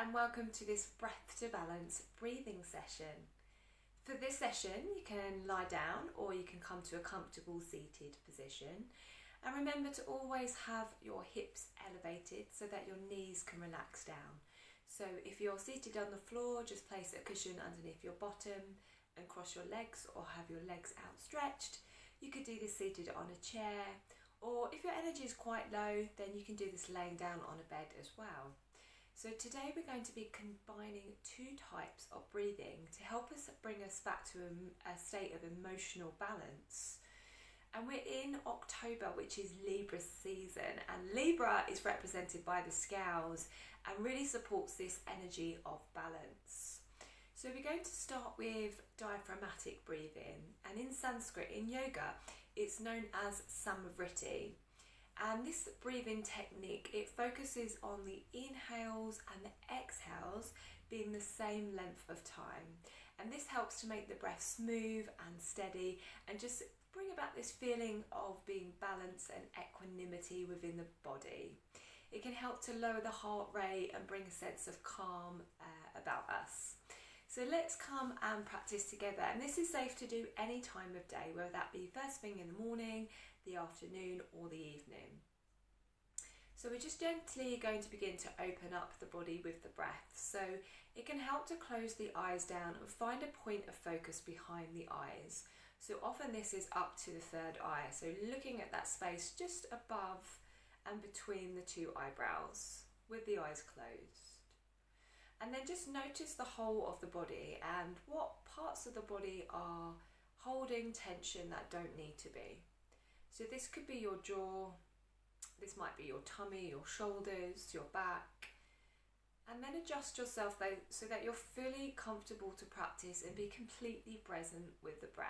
and welcome to this Breath to Balance breathing session. For this session, you can lie down or you can come to a comfortable seated position. And remember to always have your hips elevated so that your knees can relax down. So if you're seated on the floor, just place a cushion underneath your bottom and cross your legs or have your legs outstretched. You could do this seated on a chair, or if your energy is quite low, then you can do this laying down on a bed as well. So today we're going to be combining two types of breathing to help us bring us back to a state of emotional balance. And we're in October, which is Libra season, and Libra is represented by the scales and really supports this energy of balance. So we're going to start with diaphragmatic breathing, and in Sanskrit, in yoga, it's known as vritti. And this breathing technique, it focuses on the inhales and the exhales being the same length of time. And this helps to make the breath smooth and steady and just bring about this feeling of being balanced and equanimity within the body. It can help to lower the heart rate and bring a sense of calm about us. So let's come and practice together, and this is safe to do any time of day, whether that be first thing in the morning, the afternoon or the evening. So we're just gently going to begin to open up the body with the breath. So it can help to close the eyes down and find a point of focus behind the eyes. So often this is up to the third eye, so looking at that space just above and between the two eyebrows with the eyes closed. And then just notice the whole of the body and what parts of the body are holding tension that don't need to be. So this could be your jaw, this might be your tummy, your shoulders, your back. And then adjust yourself though, so that you're fully comfortable to practice and be completely present with the breath.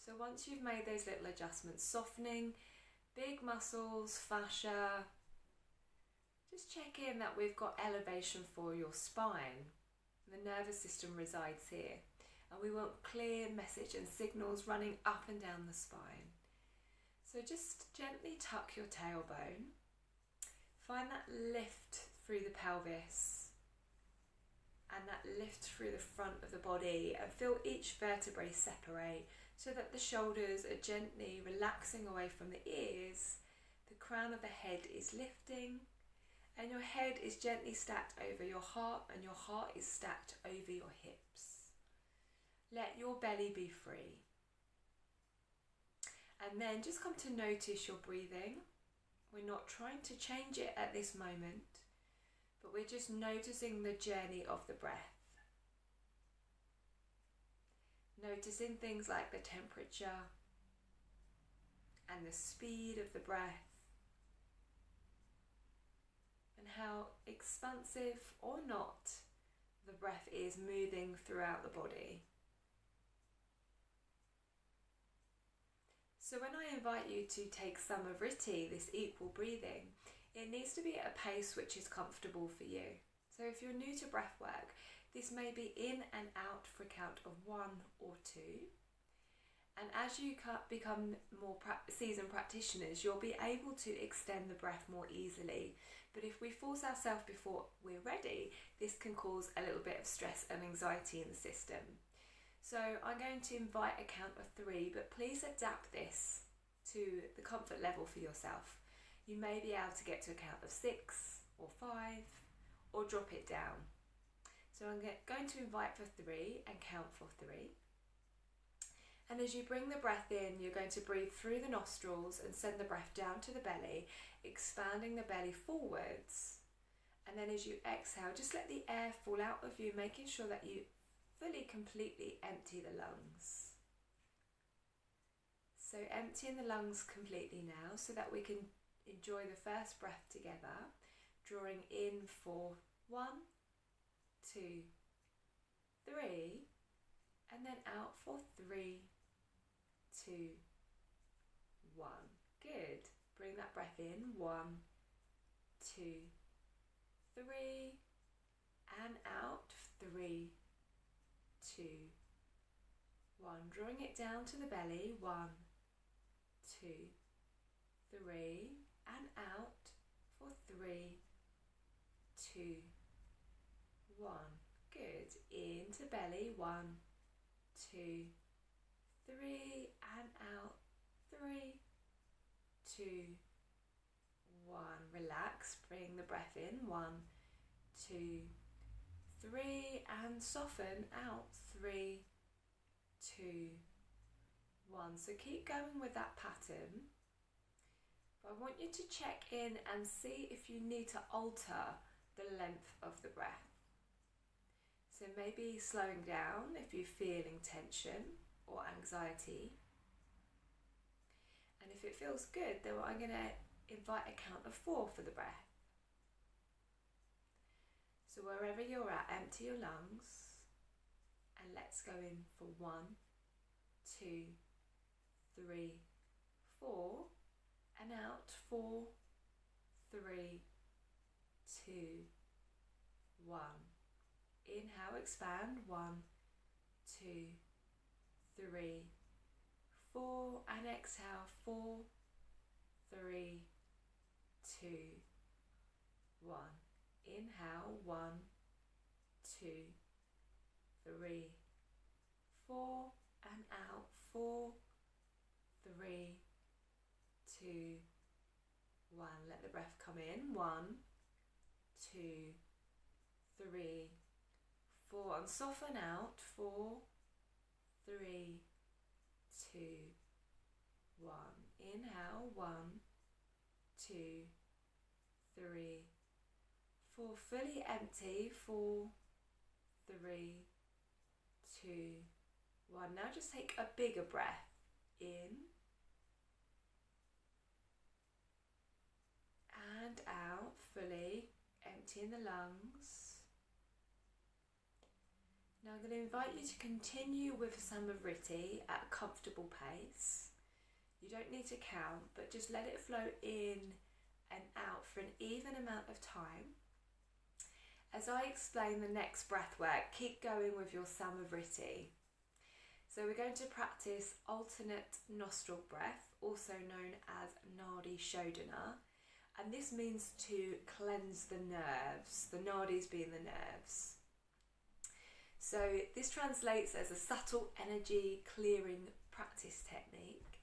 So once you've made those little adjustments, softening big muscles, fascia, just check in that we've got elevation for your spine. The nervous system resides here, and we want clear message and signals running up and down the spine. So just gently tuck your tailbone. Find that lift through the pelvis and that lift through the front of the body, and feel each vertebrae separate so that the shoulders are gently relaxing away from the ears. The crown of the head is lifting, and your head is gently stacked over your heart, and your heart is stacked over your hips. Let your belly be free. And then just come to notice your breathing. We're not trying to change it at this moment, but we're just noticing the journey of the breath. Noticing things like the temperature and the speed of the breath, and how expansive or not the breath is moving throughout the body. So when I invite you to take some vritti, this equal breathing, it needs to be at a pace which is comfortable for you. So if you're new to breath work, this may be in and out for a count of 1 or 2. And as you become more seasoned practitioners, you'll be able to extend the breath more easily. But if we force ourselves before we're ready, this can cause a little bit of stress and anxiety in the system. So I'm going to invite a count of 3, but please adapt this to the comfort level for yourself. You may be able to get to a count of 6 or 5, or drop it down. So I'm going to invite for 3 and count for 3. And as you bring the breath in, you're going to breathe through the nostrils and send the breath down to the belly, expanding the belly forwards. And then as you exhale, just let the air fall out of you, making sure that you fully, completely empty the lungs. So emptying the lungs completely now so that we can enjoy the first breath together. Drawing in for 1, 2, 3, and then out for 3, 2, 1. Good. Bring that breath in. 1, 2, 3, and out. 3, 2, 1. Drawing it down to the belly. 1, 2, 3, and out for 3, 2, 1. Good. Into belly. 1, 2, 3, and out. 3, 2, 1. Relax. Bring the breath in. 1, 2, 3, and soften out. 3, 2, 1. So keep going with that pattern. But I want you to check in and see if you need to alter the length of the breath. So maybe slowing down if you're feeling tension or anxiety. And if it feels good, then I'm going to invite a count of 4 for the breath. So wherever you're at, empty your lungs and let's go in for 1, 2, 3, 4 and out. 4, 3, 2, 1. Inhale, expand. 1, 2, 3, 4 and exhale. 4, 3, 2, 1. Inhale. 1, 2, 3, 4 and out. 4, 3, 2, 1. Let the breath come in. 1, 2, 3, 4 and soften out. 4, 3, 2, 1. Inhale. 1, 2, 3, 4. Fully empty. 4, 3, 2, 1. Now just take a bigger breath in and out fully, emptying the lungs. Now I'm going to invite you to continue with some vritti at a comfortable pace. You don't need to count, but just let it flow in and out for an even amount of time. As I explain the next breath work, keep going with your vritti. So we're going to practice alternate nostril breath, also known as Nadi Shodena. And this means to cleanse the nerves, the nadis being the nerves. So this translates as a subtle energy clearing practice technique,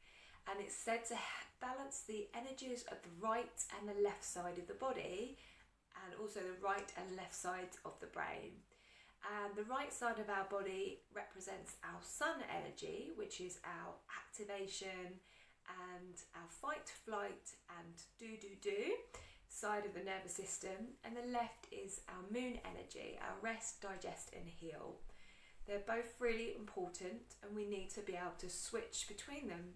and it's said to balance the energies of the right and the left side of the body, and also the right and left sides of the brain. And the right side of our body represents our sun energy, which is our activation and our fight, flight and do side of the nervous system, and the left is our moon energy, our rest, digest and heal. They're both really important, and we need to be able to switch between them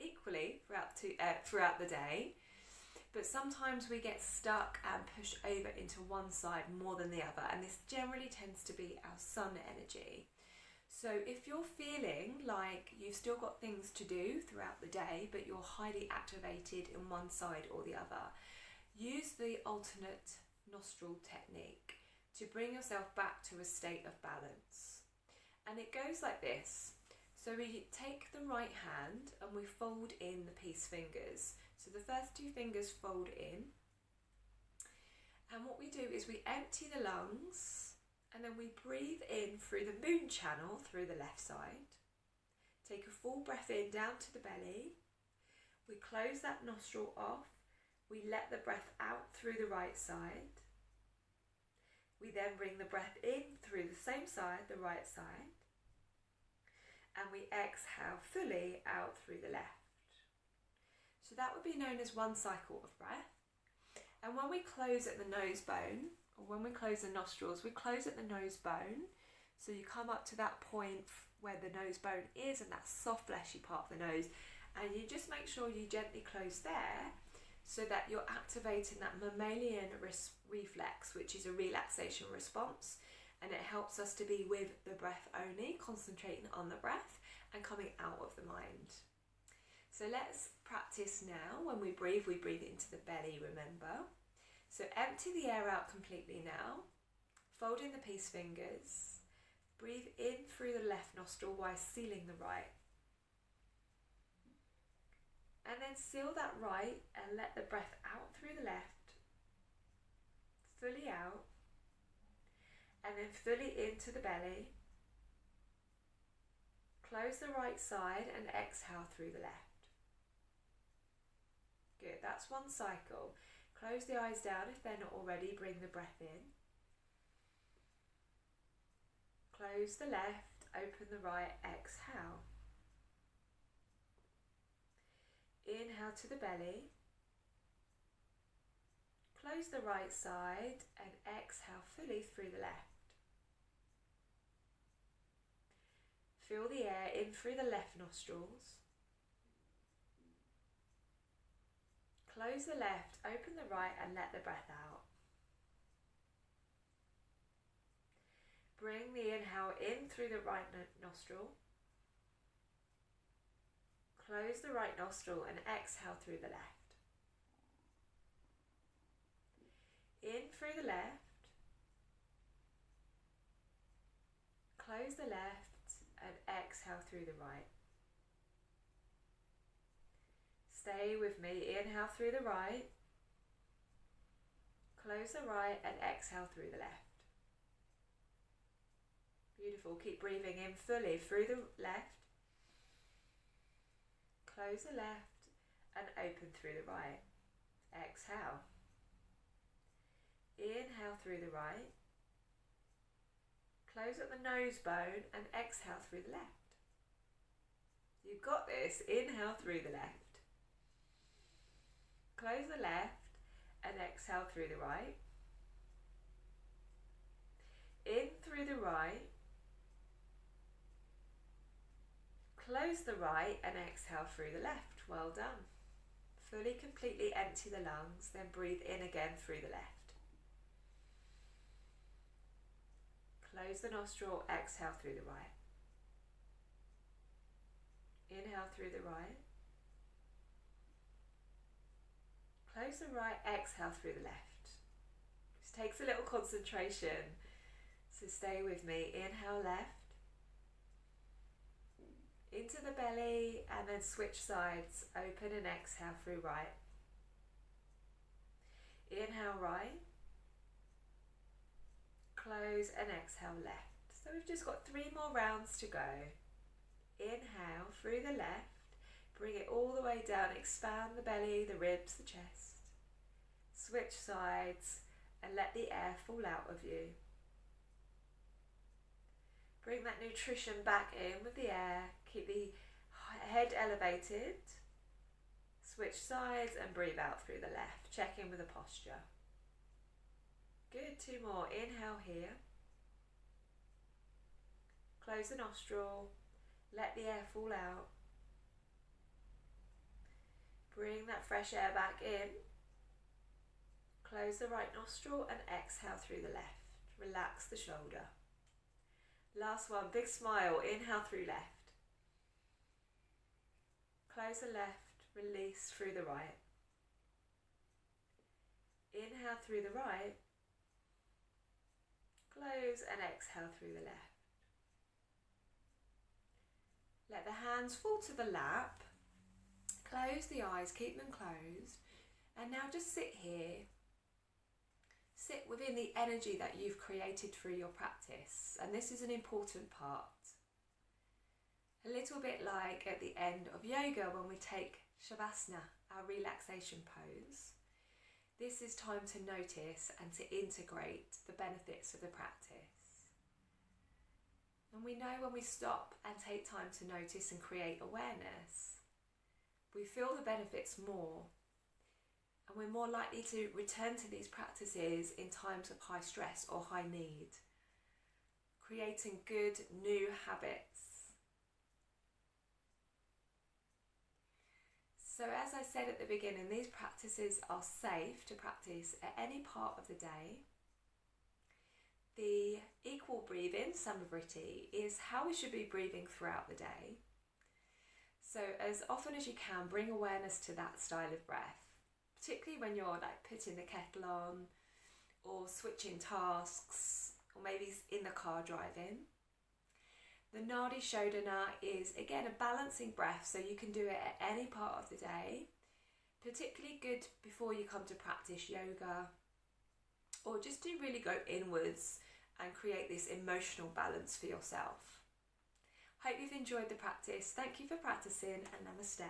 equally throughout the day. But sometimes we get stuck and push over into one side more than the other, and this generally tends to be our sun energy. So if you're feeling like you've still got things to do throughout the day, but you're highly activated in one side or the other, use the alternate nostril technique to bring yourself back to a state of balance. And it goes like this. So we take the right hand and we fold in the peace fingers. So the first 2 fingers fold in. And what we do is we empty the lungs, and then we breathe in through the moon channel through the left side. Take a full breath in down to the belly. We close that nostril off. We let the breath out through the right side. We then bring the breath in through the same side, the right side. And we exhale fully out through the left. So that would be known as one cycle of breath. And when we close at the nose bone, or when we close the nostrils, we close at the nose bone. So you come up to that point where the nose bone is, and that soft fleshy part of the nose, and you just make sure you gently close there, so that you're activating that mammalian reflex, which is a relaxation response, and it helps us to be with the breath only, concentrating on the breath and coming out of the mind. So let's practice now. When we breathe into the belly, remember. So empty the air out completely now. Fold in the peace fingers. Breathe in through the left nostril while sealing the right. And then seal that right and let the breath out through the left, fully fully into the belly. Close the right side and exhale through the left. Good, that's one cycle. Close the eyes down if they're not already. Bring the breath in. Close the left, open the right, exhale. Inhale to the belly. Close the right side and exhale fully through the left. Feel the air in through the left nostrils. Close the left, open the right and let the breath out. Bring the inhale in through the right nostril. Close the right nostril and exhale through the left. In through the left. Close the left and exhale through the right. Stay with me. Inhale through the right. Close the right and exhale through the left. Beautiful. Keep breathing in fully through the left. Close the left and open through the right. Exhale. Inhale through the right. Close at the nose bone and exhale through the left. You've got this. Inhale through the left. Close the left and exhale through the right. In through the right. Close the right and exhale through the left. Well done. Fully, completely empty the lungs, then breathe in again through the left. Close the nostril, exhale through the right. Inhale through the right. Close the right, exhale through the left. This takes a little concentration, so stay with me. Inhale left. Into the belly and then switch sides. Open and exhale through right. Inhale right. Close and exhale left. So we've just got 3 more rounds to go. Inhale through the left. Bring it all the way down. Expand the belly, the ribs, the chest. Switch sides and let the air fall out of you. Bring that nutrition back in with the air. Keep the head elevated. Switch sides and breathe out through the left. Check in with the posture. Good, 2 more. Inhale here. Close the nostril. Let the air fall out. Bring that fresh air back in. Close the right nostril and exhale through the left. Relax the shoulder. Last one, big smile. Inhale through left. Close the left, release through the right. Inhale through the right. Close and exhale through the left. Let the hands fall to the lap. Close the eyes, keep them closed. And now just sit here. Sit within the energy that you've created through your practice. And this is an important part. A little bit like at the end of yoga when we take shavasana, our relaxation pose. This is time to notice and to integrate the benefits of the practice. And we know when we stop and take time to notice and create awareness, we feel the benefits more. And we're more likely to return to these practices in times of high stress or high need, creating good new habits. So as I said at the beginning, these practices are safe to practice at any part of the day. The equal breathing, vritti, is how we should be breathing throughout the day. So as often as you can, bring awareness to that style of breath, particularly when you're like putting the kettle on or switching tasks or maybe in the car driving. The Nadi Shodena is again a balancing breath, so you can do it at any part of the day, particularly good before you come to practice yoga, or just to really go inwards and create this emotional balance for yourself. Hope you've enjoyed the practice. Thank you for practicing, and namaste.